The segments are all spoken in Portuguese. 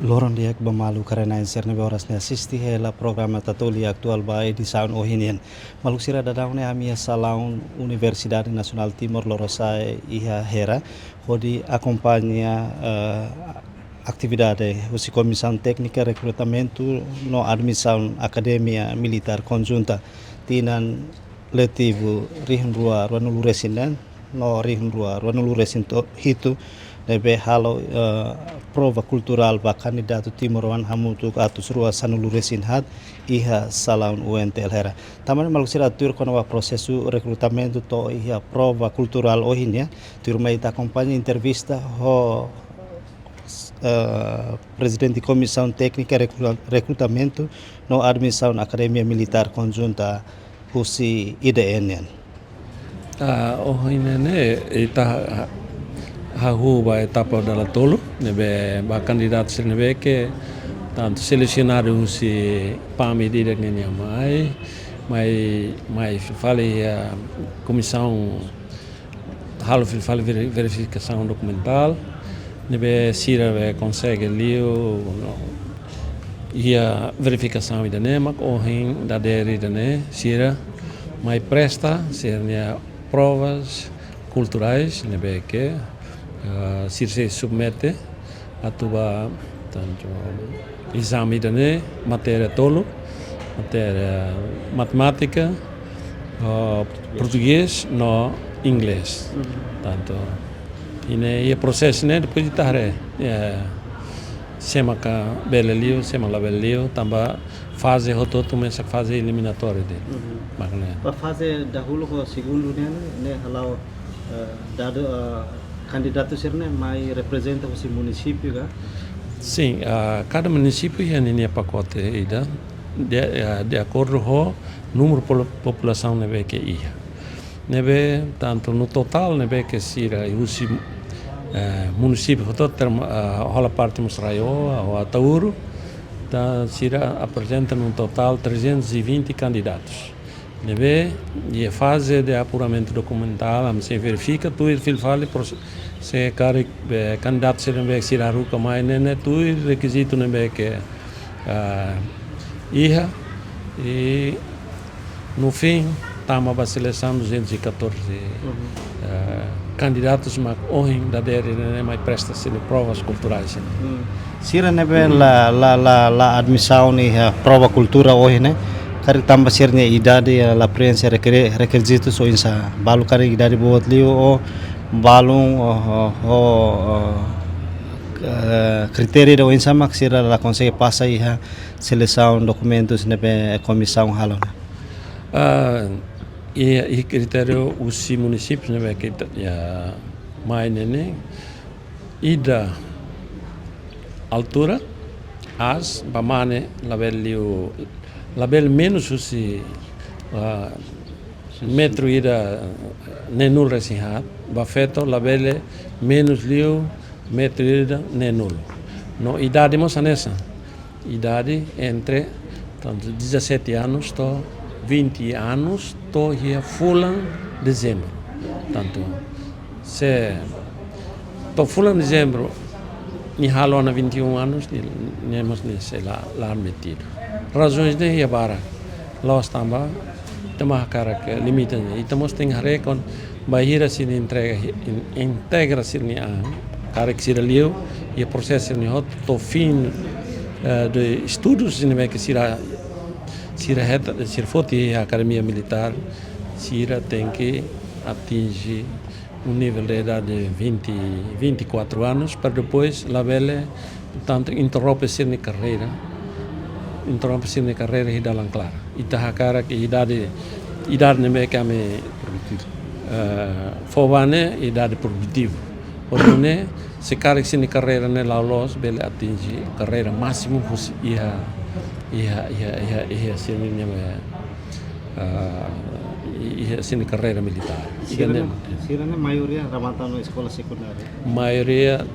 Loron diak bamalu karena inserne horas ne assisti hela programa tatoli aktual ba edição ohinian. Maluk sira dadau ne amia salaun Universidade Nacional Timor Lorosa iha hera hodi acompanha atividade usi comissão técnica recrutamento no admissão academia militar conjunta tinan letivo rihin rua ruanulu resinan no rihin rua ruanulu resinto hitu lebe halo prova cultural ba candidato Timoran hamutuk atus rua sanulu resin hat iha salaun UNTL hera. Taman malusira tur kono wa prosesu recrutamento to iha prova cultural ohinya tur mai ta acompanha entrevista ho presidente de comissão técnica recrutamento no admissão academia militar conjunta husi IDN. Ohinene ita hahu ba etapa dala tolo nebe ba candidato nebe que tanto selecionado husi pami direk nenya mai fale a comissão halo fale verificação documental nebe sira consegue lio ia verificação idane mak ohin da deri idane sira mai presta sernia provas culturais nebe que se submete a tua tanto exame idane matéria tolo matéria matemática português no inglês tanto e processo né depois de tarde sema ka belelio sema la belelio tamba fase rototo começa a fase eliminatória dele makna Para fase dahulu ko segundo ne halau dado candidato sirne mai representa o município ga. Sim, cada município tem pacote ida de acordo com o número de população nebe que ia. Nebe tanto no total nebe que sira usi município todo rola parte Mosraio ou Atauro da sira apresenta no total 320 candidatos. Nebe e a fase de apuramento documental se verifica tu il fale se cari candidato se nebe sira ruka mai nene tu requisito nebe que ia e no fim tama a seleção 214 candidatos mas hoje da deri nene mai presta se provas culturais. Sira nebe la admissão ni prova cultura hoje né. Kari tambah sirnya idade la prensa requisitos so insa balu kari idade buat liu o balung kriteria do insa mak sira la consegue passa iha seleção documentos nebe comissão halo. E critério usi municípios nebe que ya mai nene ida altura as bamane label menos usi metro ida nenul resihat bafeto label menos liu metro ida nenul no idade moça nessa idade entre tanto 17 anos to 20 anos to hier fulan dezembro tanto se to fulan dezembro ni halo na 21 anos ni mas nesse lá metido razões de iabara los tamba tama cara que limita e temos tem recon bahira sin integra sin a cara que sira liu e processo ni hot to fim de estudos in que sira foti a academia militar sira tem que atingir nível de idade de 24 anos para depois la belle portanto interrompe sua carreira e dalam clara ita cara que idade neme kami fovane idade produtiva onde se cara sua carreira ne laulos bele atinge carreira máximo ia sua carreira militar. Sira ne maioria ramata no escola secundária. Maioria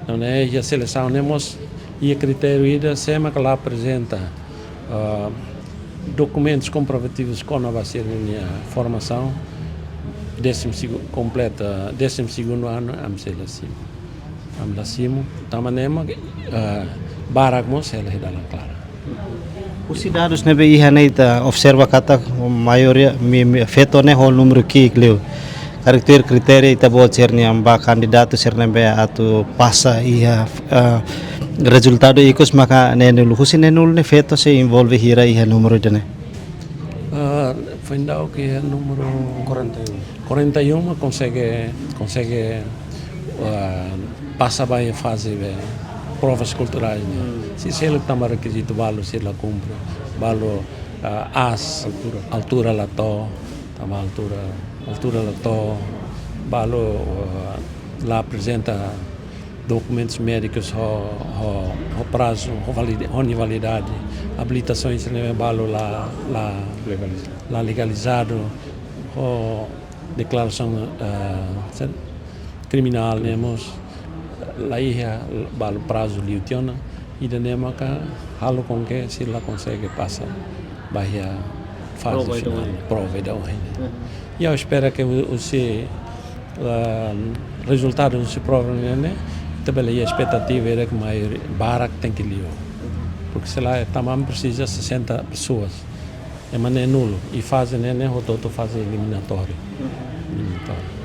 não é a seleção nemos e critério ida sema que lá apresenta documentos comprovativos com a base minha formação completa 12º ano am seleção am lasimo tamanema barak mo sela hidalang clara. Os dados nebe iha neita observa kata maioria feto ne hol número que leu karakter kriteria ita bo cerni amba candidato nebe atu passa iha resultado ikos maka nenul husi nenul ne feto se envolve hira iha número dene. Findao que é número 41 consegue passa bem a fase provas culturais. Se ele toma requisito valo se ele cumpre valo altura lá to tama altura lá to valo lá apresenta documentos médicos o prazo o validade habilitações valo lá legalizado o declaração criminal nemos lá ia valo prazo liutiona e danema ka halo com que se lá consegue passar bahia fase final prova da hoje e eu espero que o resultado desse prova né também a expectativa era que mais barak tem que liar porque se lá também precisa 60 pessoas é mané nulo e fase né o todo fase eliminatório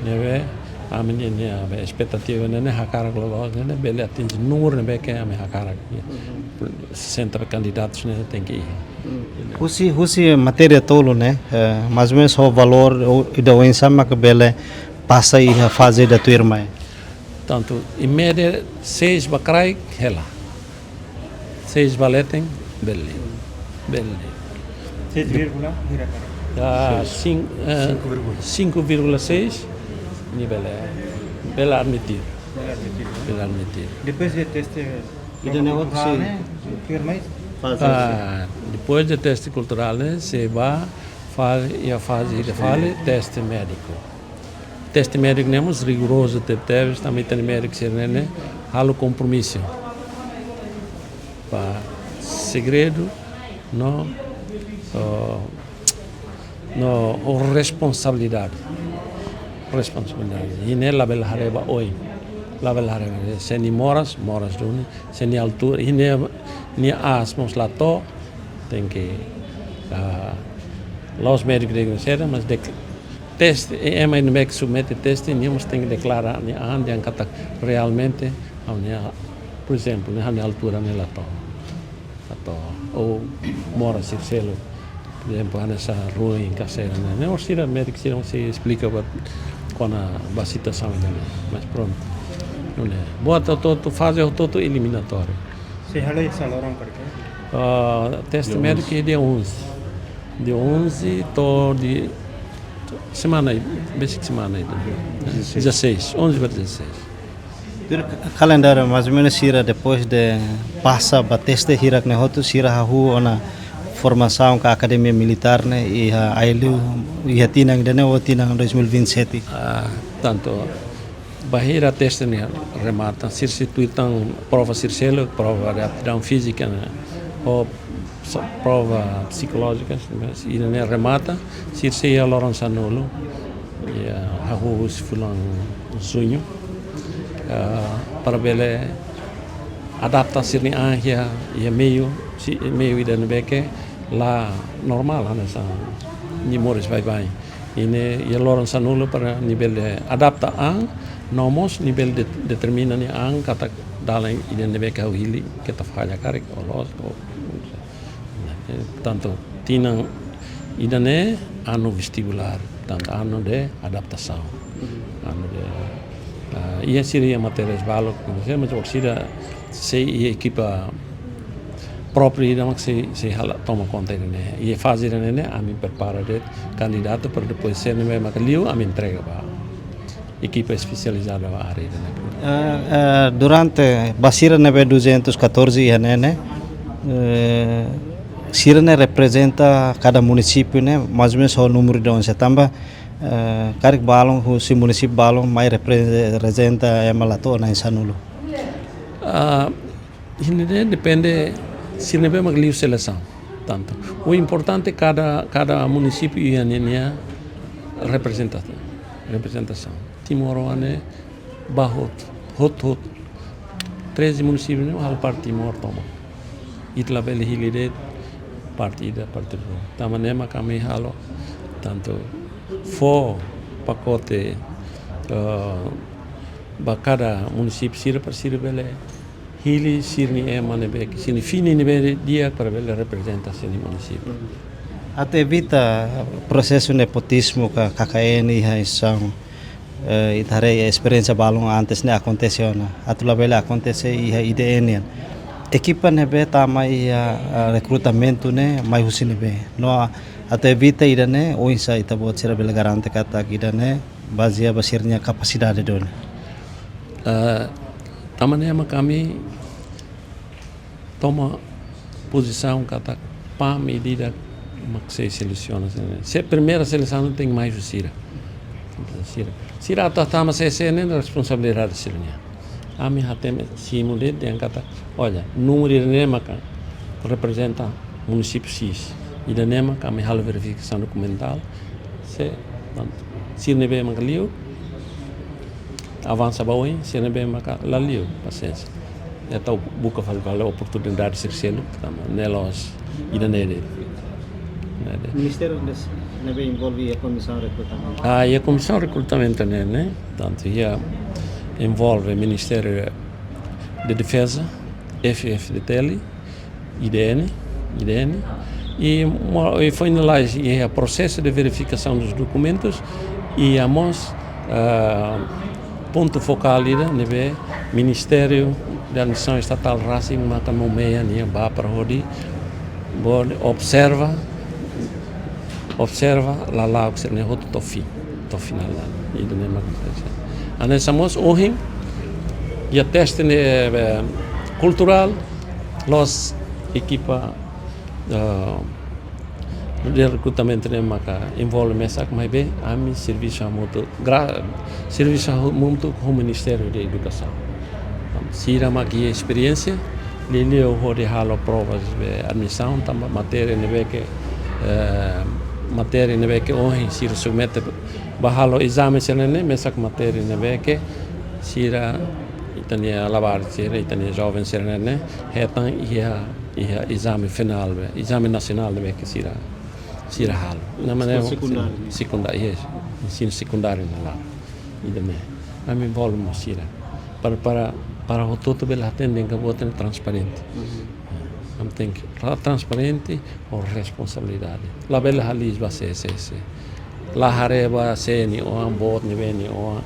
né a menina a expectativa né hakara global né bele atinge número né que a hakara 60 candidatos né tem que ir husi matéria tolo né mais ou menos o valor e da ensama que bele passa aí a fase da tua irmã. Tanto em média 6 bacrai hela 6 valetem belle 5,6 nível bela admitir depois de teste depois de teste cultural né se vai fazer teste médico. Teste médico nemos rigoroso também tem médico ser né halo compromisso para segredo no responsabilidade e nela bela hareba oi la bela hareba se ni moras duni se ni altura e ni asmos lá to tem que los médicos de ser mas teste é mais no que submete teste nós tem que declarar ni ande kata realmente por exemplo ni altura ni lá to ou mora se selo por exemplo nessa rua em Caseira né não se médico se explica quando a situação mas pronto não é bota todo fase todo eliminatório se hale saloram porque teste médico é dia 11 to de semana basic semana 16 11 para 16 calendário mais ou menos sira depois de passa para teste hirak ne hotu sira hahu ona formação com a academia militar né e a ailu e a tinang dene o tinang 2027 tanto bahira teste ne remata circuitam prova circelo prova de aptidão física né ou prova psicológica e ne remata circeia Lourenço Nulo e hahu fulang sonho para bele adaptasi ni ahia e meio ida nebeke lá normal nessa ni moris vai e ne Lourenço Nulo para nível de adapta a nomos nível de determina ni ang kata dalam ida nebeke hili kita falha karik olos tanto tinang ida ne ano vestibular tanto ano de adaptação ano de ia seria matérias balo mas oxida se equipa própria não que se toma conta né e fazer né a mim prepara de candidato para depois ser né macalio a mim entrega para equipa especializada na área né durante basira nebe 214 né Sirene representa cada município né mais ou menos o número de onde também Karik balong si município balong mai representa emalato na insanulo. Ini depende se não é uma seleção tanto. O importante é cada município e a representação. Timor ane bahot hot 13 municípios não hal parte mor toma. Itla bele hilide partida partido. Tamanema kami halo tanto pacote cada município sira para sira bele hili sirni manebe sini fini nebe dia para bele representação do município. Até evita processo nepotismo que KKN são itare experiência balong antes ne aconteceu na atula bele acontece IDN equipa nebe tama recrutamento ne mai husine be no até evita idane o insa itabo sira bele garante kata idane basia basirnya capacidade dona tamanema kami toma posição kata pa medida maxei seleciona se primeira seleção tem mais Sira Sira atama se nem responsabilidade Sirnya ami hatem simule yang kata olha número de maka representa município X e da nema kami hal verificação documental se Sirne be makalio avança bawin Sirne be maka lalio paciência então buka valeu oportunidade ser selo nelos ida nele Ministério nebe envolve a comissão de recrutamento. E a comissão de recrutamento né? Tanto envolve o Ministério de Defesa, FF de Tele, IDN e finaliza o processo de verificação dos documentos e a ponto focal nebe Ministério da Administração Estatal Racing maka nomeia ni ba para hodi observa lá o que se ne hot tofi final lá e do nema analisamos hoje e a teste cultural los equipa de recrutamento ne maka envolve mesak mais bem a mi serviço muito com o Ministério da Educação sira maki experiência lili o hori halo provas de admissão tamba matéria nebe que hoje sira submete bahalo exame senene mesak matéria nebe que sira itania lavar sira itania jovem senene hetan ia exame final exame nacional nebe que sira halo na maneira secundário ensino secundário na lá ideme a mim volmo sira para o todo bela atendem que botem transparente. Tem que transparente ou responsabilidade. La bela halis va ser la hareba seni ou ambot ni beni ou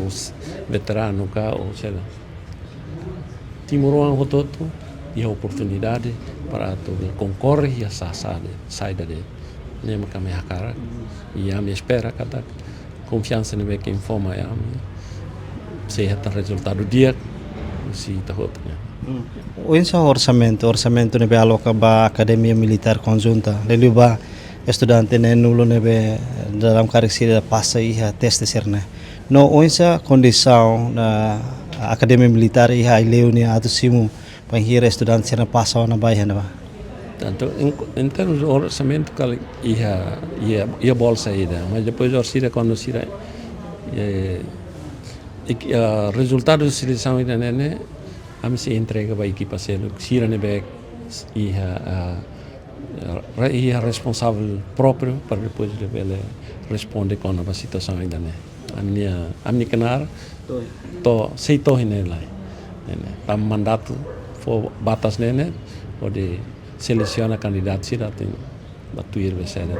os veterano cá ou sei lá. Timuruan o todo e a oportunidade para todo concorre e a saída dele. Nem me caminha cara e a minha espera cada confiança nem que informa a mim se é o resultado do dia se está outro. O orçamento nebe aloca ba Academia Militar Conjunta lelu ba estudante ne nulo nebe dalam karisira passa iha teste serna no oinsa condição na Academia Militar iha ileu ni atu simu panghira estudante serna passa na bairro ba tanto em termos de orçamento que ia bolsa ida mas depois orçira quando sira resultado de seleção ida né a mim se entrega para a equipa selo sira nebe ia responsável próprio para depois ele responder com a situação ainda né a minha canar to sei to nela né para mandato for batas né ou de seleciona candidato sira tem batuir vai ser né